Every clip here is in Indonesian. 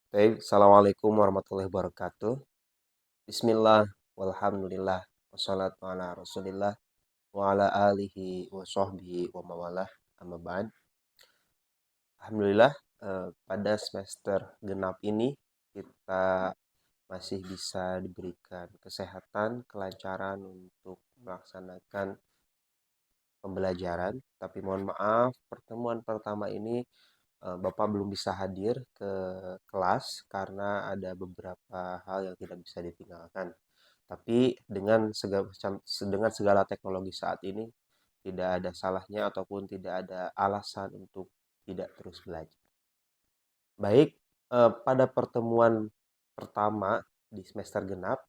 Baik, Assalamualaikum warahmatullahi wabarakatuh. Bismillah, walhamdulillah, wassalatu ala rasulillah, wa ala alihi wa sahbihi wa mawalah, amma ba'd. Alhamdulillah, pada semester genap ini kita masih bisa diberikan kesehatan, kelancaran untuk melaksanakan pembelajaran. Tapi mohon maaf, pertemuan pertama ini Bapak belum bisa hadir ke kelas karena ada beberapa hal yang tidak bisa ditinggalkan. Tapi dengan segala teknologi saat ini tidak ada salahnya ataupun tidak ada alasan untuk tidak terus belajar. Baik, pada pertemuan pertama di semester genap,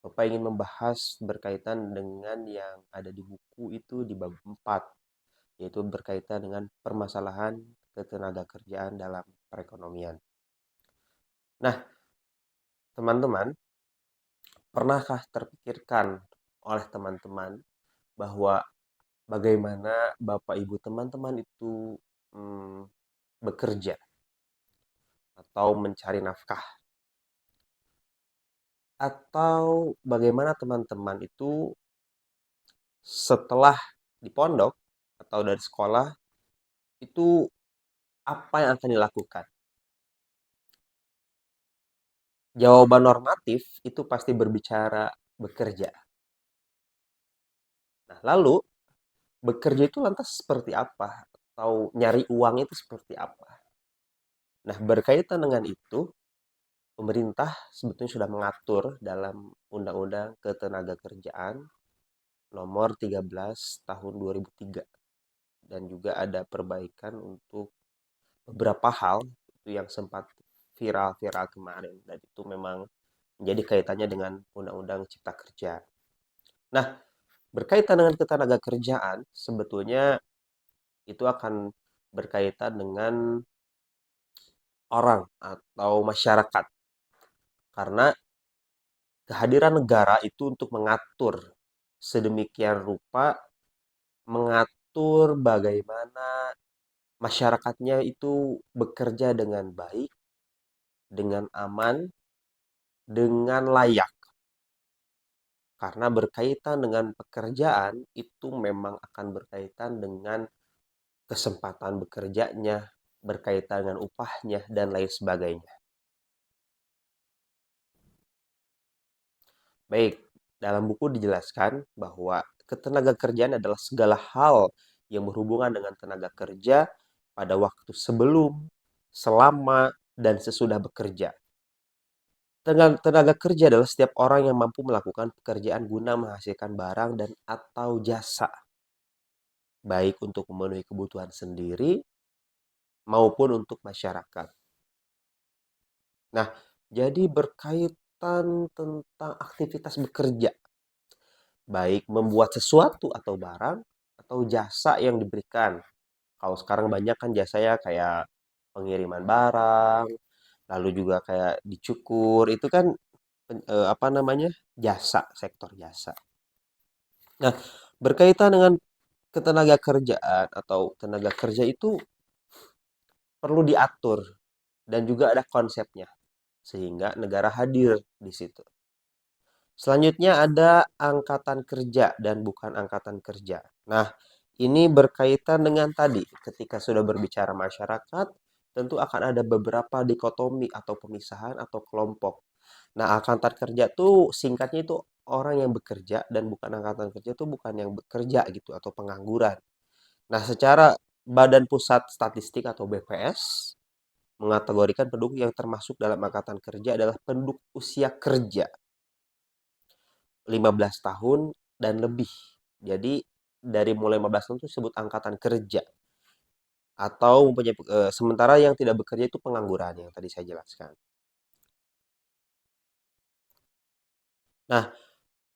Bapak ingin membahas berkaitan dengan yang ada di buku itu di bab 4, yaitu berkaitan dengan permasalahan ketenaga kerjaan dalam perekonomian. Nah, teman-teman, pernahkah terpikirkan oleh teman-teman bahwa bagaimana Bapak Ibu teman-teman itu hmm, bekerja atau mencari nafkah? Atau bagaimana teman-teman itu setelah di pondok atau dari sekolah itu apa yang akan dilakukan? Jawaban normatif itu pasti berbicara bekerja. Nah, lalu bekerja itu lantas seperti apa? Atau nyari uang itu seperti apa? Nah, berkaitan dengan itu, pemerintah sebetulnya sudah mengatur dalam Undang-Undang Ketenagakerjaan nomor 13 tahun 2003 dan juga ada perbaikan untuk beberapa hal itu yang sempat viral-viral kemarin dan itu memang menjadi kaitannya dengan Undang-Undang Cipta Kerja. Nah, berkaitan dengan ketenagakerjaan sebetulnya itu akan berkaitan dengan orang atau masyarakat karena kehadiran negara itu untuk mengatur sedemikian rupa, mengatur bagaimana masyarakatnya itu bekerja dengan baik, dengan aman, dengan layak. Karena berkaitan dengan pekerjaan itu memang akan berkaitan dengan kesempatan bekerjanya, berkaitan dengan upahnya, dan lain sebagainya. Baik, dalam buku dijelaskan bahwa ketenagakerjaan adalah segala hal yang berhubungan dengan tenaga kerja pada waktu sebelum, selama, dan sesudah bekerja. Tenaga kerja adalah setiap orang yang mampu melakukan pekerjaan guna menghasilkan barang dan atau jasa, baik untuk memenuhi kebutuhan sendiri maupun untuk masyarakat. Nah, jadi berkaitan tentang aktivitas bekerja, baik membuat sesuatu atau barang atau jasa yang diberikan. Kalau sekarang banyak kan jasanya kayak pengiriman barang, lalu juga kayak dicukur, itu kan apa namanya? Jasa, sektor jasa. Nah, berkaitan dengan ketenaga kerjaan atau tenaga kerja itu perlu diatur dan juga ada konsepnya sehingga negara hadir di situ. Selanjutnya ada angkatan kerja dan bukan angkatan kerja. Nah, ini berkaitan dengan tadi, ketika sudah berbicara masyarakat, tentu akan ada beberapa dikotomi atau pemisahan atau kelompok. Nah, angkatan kerja tuh singkatnya itu orang yang bekerja dan bukan angkatan kerja itu bukan yang bekerja gitu atau pengangguran. Nah, secara Badan Pusat Statistik atau BPS mengategorikan penduduk yang termasuk dalam angkatan kerja adalah penduduk usia kerja 15 tahun dan lebih. Jadi dari mulai 15 tahun itu disebut angkatan kerja atau mempunyai sementara yang tidak bekerja itu pengangguran yang tadi saya jelaskan. Nah,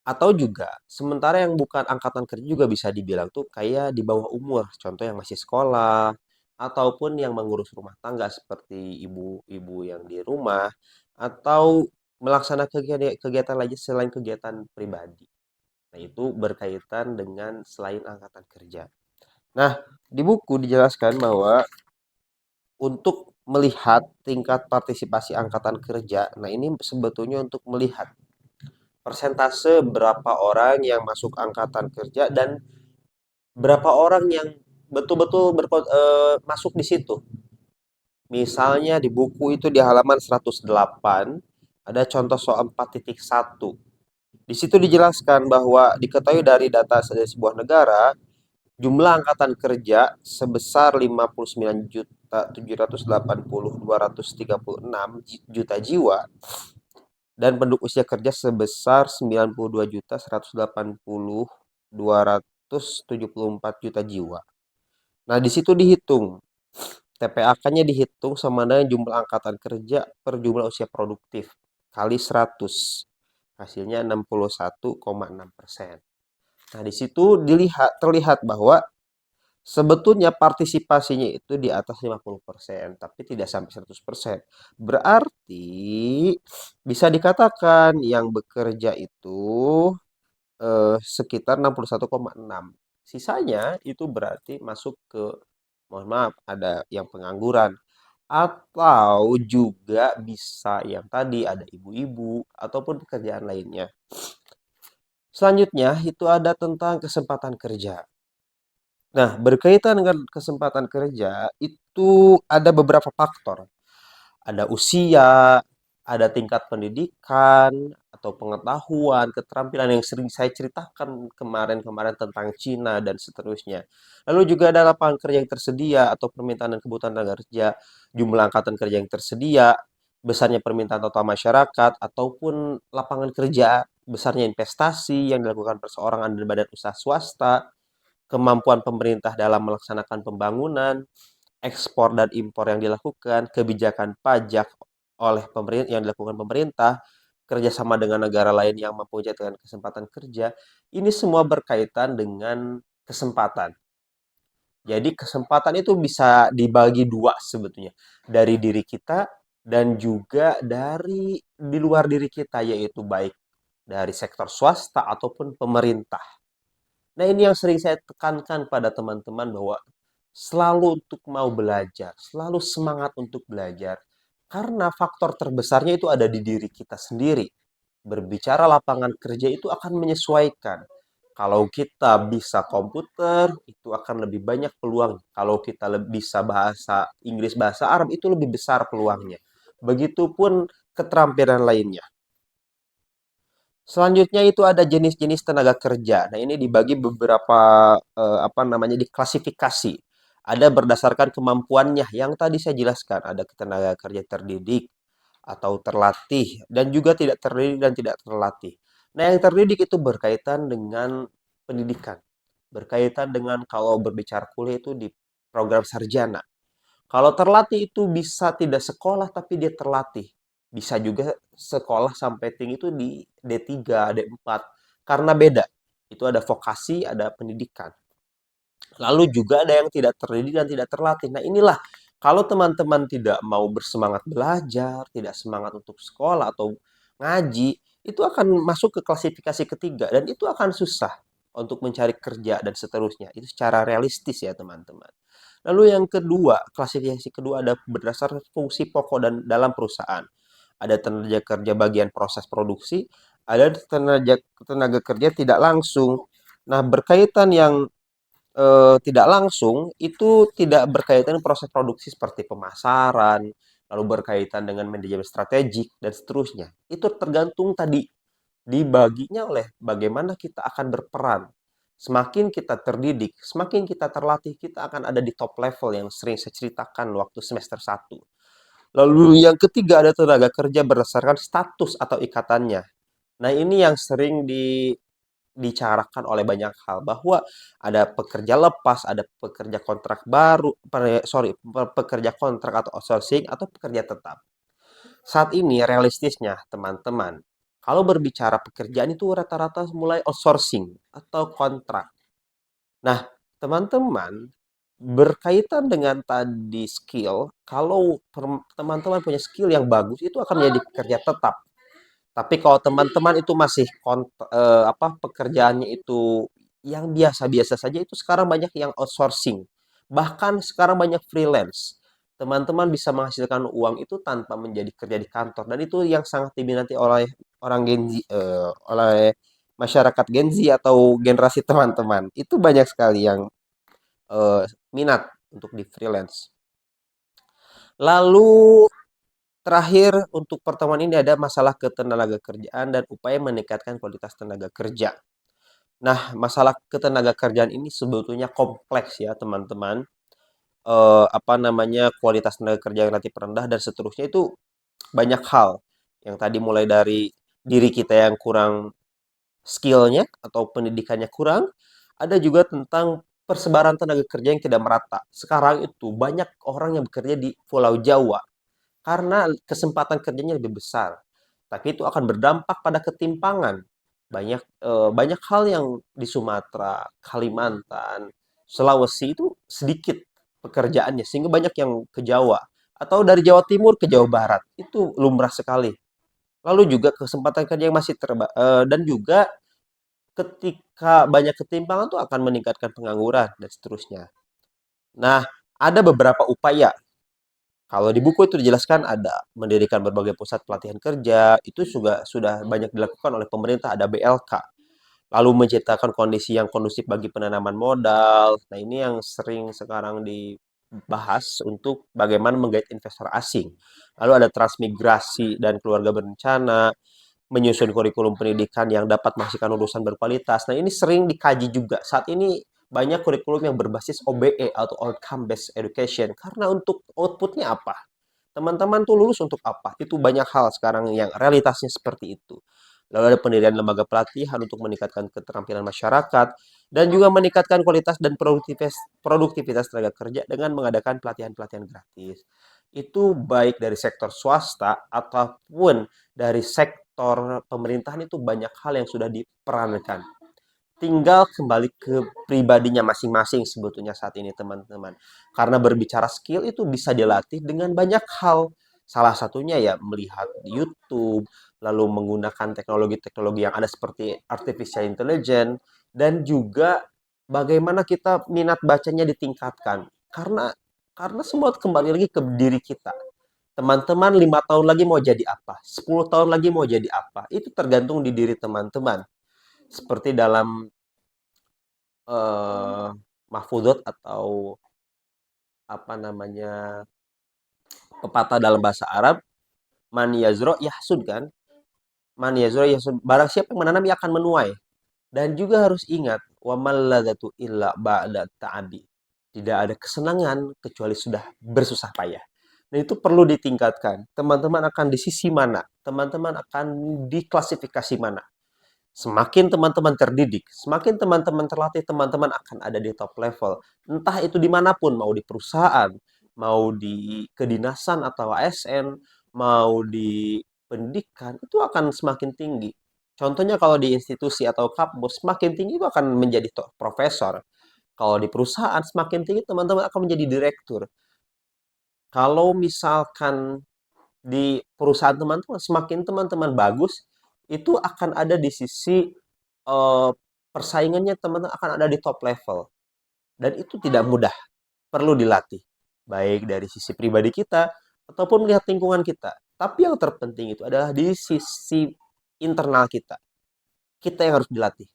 atau juga sementara yang bukan angkatan kerja juga bisa dibilang tuh kayak di bawah umur, contoh yang masih sekolah ataupun yang mengurus rumah tangga seperti ibu-ibu yang di rumah atau melaksanakan kegiatan lain selain kegiatan pribadi. Nah, itu berkaitan dengan selain angkatan kerja. Nah, di buku dijelaskan bahwa untuk melihat tingkat partisipasi angkatan kerja. Nah, ini sebetulnya untuk melihat persentase berapa orang yang masuk angkatan kerja dan berapa orang yang betul-betul masuk di situ. Misalnya di buku itu di halaman 108 ada contoh soal 4.1. Di situ dijelaskan bahwa diketahui dari data sebuah negara, jumlah angkatan kerja sebesar 59.780.236 juta jiwa dan penduduk usia kerja sebesar 92.180.274 juta jiwa. Nah, di situ dihitung TPAK-nya dihitung sama dengan jumlah angkatan kerja per jumlah usia produktif kali 100. Hasilnya 61,6%. Nah, di situ terlihat bahwa sebetulnya partisipasinya itu di atas 50%, tapi tidak sampai 100%. Berarti bisa dikatakan yang bekerja itu sekitar 61,6. Sisanya itu berarti masuk ke, mohon maaf, ada yang pengangguran. Atau juga bisa yang tadi ada ibu-ibu ataupun pekerjaan lainnya. Selanjutnya itu ada tentang kesempatan kerja. Nah, berkaitan dengan kesempatan kerja itu ada beberapa faktor. Ada usia, ada tingkat pendidikan atau pengetahuan, keterampilan yang sering saya ceritakan kemarin-kemarin tentang Cina dan seterusnya. Lalu juga ada lapangan kerja yang tersedia atau permintaan dan kebutuhan tenaga kerja, jumlah angkatan kerja yang tersedia, besarnya permintaan total masyarakat, ataupun lapangan kerja, besarnya investasi yang dilakukan perseorangan dan badan usaha swasta, kemampuan pemerintah dalam melaksanakan pembangunan, ekspor dan impor yang dilakukan, kebijakan pajak oleh pemerintah yang dilakukan pemerintah, kerjasama dengan negara lain yang mempunyai kesempatan kerja, ini semua berkaitan dengan kesempatan. Jadi kesempatan itu bisa dibagi dua sebetulnya, dari diri kita dan juga dari di luar diri kita, yaitu baik dari sektor swasta ataupun pemerintah. Nah, ini yang sering saya tekankan pada teman-teman bahwa selalu untuk mau belajar, selalu semangat untuk belajar. Karena faktor terbesarnya itu ada di diri kita sendiri. Berbicara lapangan kerja itu akan menyesuaikan. Kalau kita bisa komputer, itu akan lebih banyak peluang. Kalau kita bisa bahasa Inggris, bahasa Arab, itu lebih besar peluangnya. Begitupun keterampilan lainnya. Selanjutnya itu ada jenis-jenis tenaga kerja. Nah, ini dibagi beberapa apa namanya diklasifikasi. Ada berdasarkan kemampuannya yang tadi saya jelaskan. Ada tenaga kerja terdidik atau terlatih dan juga tidak terdidik dan tidak terlatih. Nah, yang terdidik itu berkaitan dengan pendidikan. Berkaitan dengan kalau berbicara kuliah itu di program sarjana. Kalau terlatih itu bisa tidak sekolah tapi dia terlatih. Bisa juga sekolah sampai tinggi itu di D3, D4. Karena beda. Itu ada vokasi, ada pendidikan. Lalu juga ada yang tidak terdidik dan tidak terlatih. Nah, inilah kalau teman-teman tidak mau bersemangat belajar, tidak semangat untuk sekolah atau ngaji, itu akan masuk ke klasifikasi ketiga dan itu akan susah untuk mencari kerja dan seterusnya. Itu secara realistis ya, teman-teman. Lalu yang kedua, klasifikasi kedua ada berdasarkan fungsi pokok dan dalam perusahaan. Ada tenaga kerja bagian proses produksi, ada tenaga kerja tidak langsung. Nah, berkaitan yang tidak langsung itu tidak berkaitan proses produksi seperti pemasaran, lalu berkaitan dengan manajemen strategik dan seterusnya. Itu tergantung tadi dibaginya oleh bagaimana kita akan berperan. Semakin kita terdidik, semakin kita terlatih, kita akan ada di top level yang sering saya ceritakan waktu semester 1. Lalu yang ketiga ada tenaga kerja berdasarkan status atau ikatannya. Nah, ini yang sering dibicarakan oleh banyak hal bahwa ada pekerja lepas, ada pekerja kontrak baru, pekerja kontrak atau outsourcing atau pekerja tetap. Saat ini realistisnya teman-teman, kalau berbicara pekerjaan itu rata-rata mulai outsourcing atau kontrak. Nah, teman-teman berkaitan dengan tadi skill, kalau teman-teman punya skill yang bagus itu akan menjadi pekerja tetap. Tapi kalau teman-teman itu masih pekerjaannya itu yang biasa-biasa saja itu sekarang banyak yang outsourcing. Bahkan sekarang banyak freelance. teman-teman bisa menghasilkan uang itu tanpa menjadi kerja di kantor, dan itu yang sangat diminati oleh orang Gen Z, oleh masyarakat Gen Z atau generasi teman-teman. Itu banyak sekali yang minat untuk di freelance. Lalu terakhir untuk pertemuan ini ada masalah ketenaga kerjaan dan upaya meningkatkan kualitas tenaga kerja. Nah, masalah ketenaga kerjaan ini sebetulnya kompleks ya teman-teman. Apa namanya, kualitas tenaga kerja yang relatif rendah dan seterusnya itu banyak hal. Yang tadi mulai dari diri kita yang kurang skillnya atau pendidikannya kurang, ada juga tentang persebaran tenaga kerja yang tidak merata. Sekarang itu banyak orang yang bekerja di Pulau Jawa karena kesempatan kerjanya lebih besar. Tapi itu akan berdampak pada ketimpangan. Banyak hal yang di Sumatera, Kalimantan, Sulawesi itu sedikit pekerjaannya sehingga banyak yang ke Jawa atau dari Jawa Timur ke Jawa Barat. Itu lumrah sekali. Lalu juga kesempatan kerja yang masih dan juga ketika banyak ketimpangan itu akan meningkatkan pengangguran dan seterusnya. Nah, ada beberapa upaya. Kalau di buku itu dijelaskan ada mendirikan berbagai pusat pelatihan kerja, itu juga sudah banyak dilakukan oleh pemerintah, ada BLK. Lalu menciptakan kondisi yang kondusif bagi penanaman modal. Nah, ini yang sering sekarang dibahas untuk bagaimana menggait investor asing. Lalu ada transmigrasi dan keluarga berencana, menyusun kurikulum pendidikan yang dapat menghasilkan lulusan berkualitas. Nah, ini sering dikaji juga. Saat ini banyak kurikulum yang berbasis OBE atau Outcome Based Education. Karena untuk outputnya apa? Teman-teman tuh lulus untuk apa? Itu banyak hal sekarang yang realitasnya seperti itu. Lalu ada pendirian lembaga pelatihan untuk meningkatkan keterampilan masyarakat dan juga meningkatkan kualitas dan produktivitas tenaga kerja dengan mengadakan pelatihan-pelatihan gratis. Itu baik dari sektor swasta ataupun dari sektor pemerintahan, itu banyak hal yang sudah diperankan. Tinggal kembali ke pribadinya masing-masing sebetulnya saat ini teman-teman. Karena berbicara skill itu bisa dilatih dengan banyak hal. Salah satunya ya melihat di YouTube, lalu menggunakan teknologi-teknologi yang ada seperti artificial intelligence, dan juga bagaimana kita minat bacanya ditingkatkan. Karena semua kembali lagi ke diri kita. Teman-teman 5 tahun lagi mau jadi apa? 10 tahun lagi mau jadi apa? Itu tergantung di diri teman-teman. Seperti dalam eh mahfudot atau apa namanya, pepatah dalam bahasa Arab, man yazro yahsud kan, man yazro yahsud, barang siapa yang menanam ia akan menuai. Dan juga harus ingat, wa malladzatu illa ba'da ta'abi, tidak ada kesenangan kecuali sudah bersusah payah. Dan itu perlu ditingkatkan. Teman-teman akan di sisi mana? Teman-teman akan diklasifikasi mana? Semakin teman-teman terdidik, semakin teman-teman terlatih, teman-teman akan ada di top level. Entah itu dimanapun, mau di perusahaan, mau di kedinasan atau ASN, mau di pendidikan, itu akan semakin tinggi. Contohnya kalau di institusi atau kampus, semakin tinggi itu akan menjadi profesor. Kalau di perusahaan, semakin tinggi teman-teman akan menjadi direktur. Kalau misalkan di perusahaan teman-teman, semakin teman-teman bagus, itu akan ada di sisi persaingannya, teman-teman akan ada di top level. Dan itu tidak mudah, perlu dilatih. Baik dari sisi pribadi kita, ataupun melihat lingkungan kita. Tapi yang terpenting itu adalah di sisi internal kita. Kita yang harus dilatih.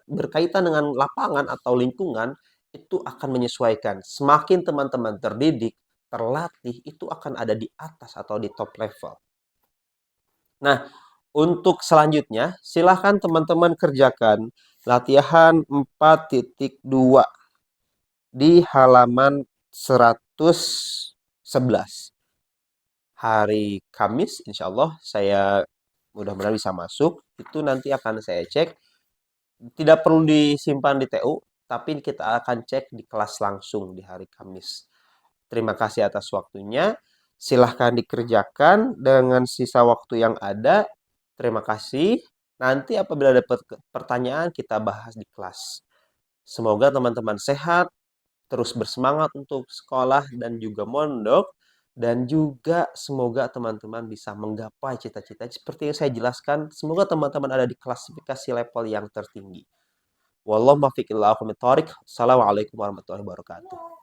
Berkaitan dengan lapangan atau lingkungan, itu akan menyesuaikan. Semakin teman-teman terdidik, terlatih, itu akan ada di atas atau di top level. Nah, untuk selanjutnya, silahkan teman-teman kerjakan latihan 4.2 di halaman 111. Hari Kamis, insya Allah saya mudah-mudahan bisa masuk. Itu nanti akan saya cek. Tidak perlu disimpan di TU, tapi kita akan cek di kelas langsung di hari Kamis. Terima kasih atas waktunya. Silahkan dikerjakan dengan sisa waktu yang ada. Terima kasih. Nanti apabila ada pertanyaan, kita bahas di kelas. Semoga teman-teman sehat, terus bersemangat untuk sekolah dan juga mondok. Dan juga semoga teman-teman bisa menggapai cita-cita seperti yang saya jelaskan. Semoga teman-teman ada di klasifikasi level yang tertinggi. Wallahu muwaffiq ila aqwamit thoriq. Assalamualaikum warahmatullahi wabarakatuh.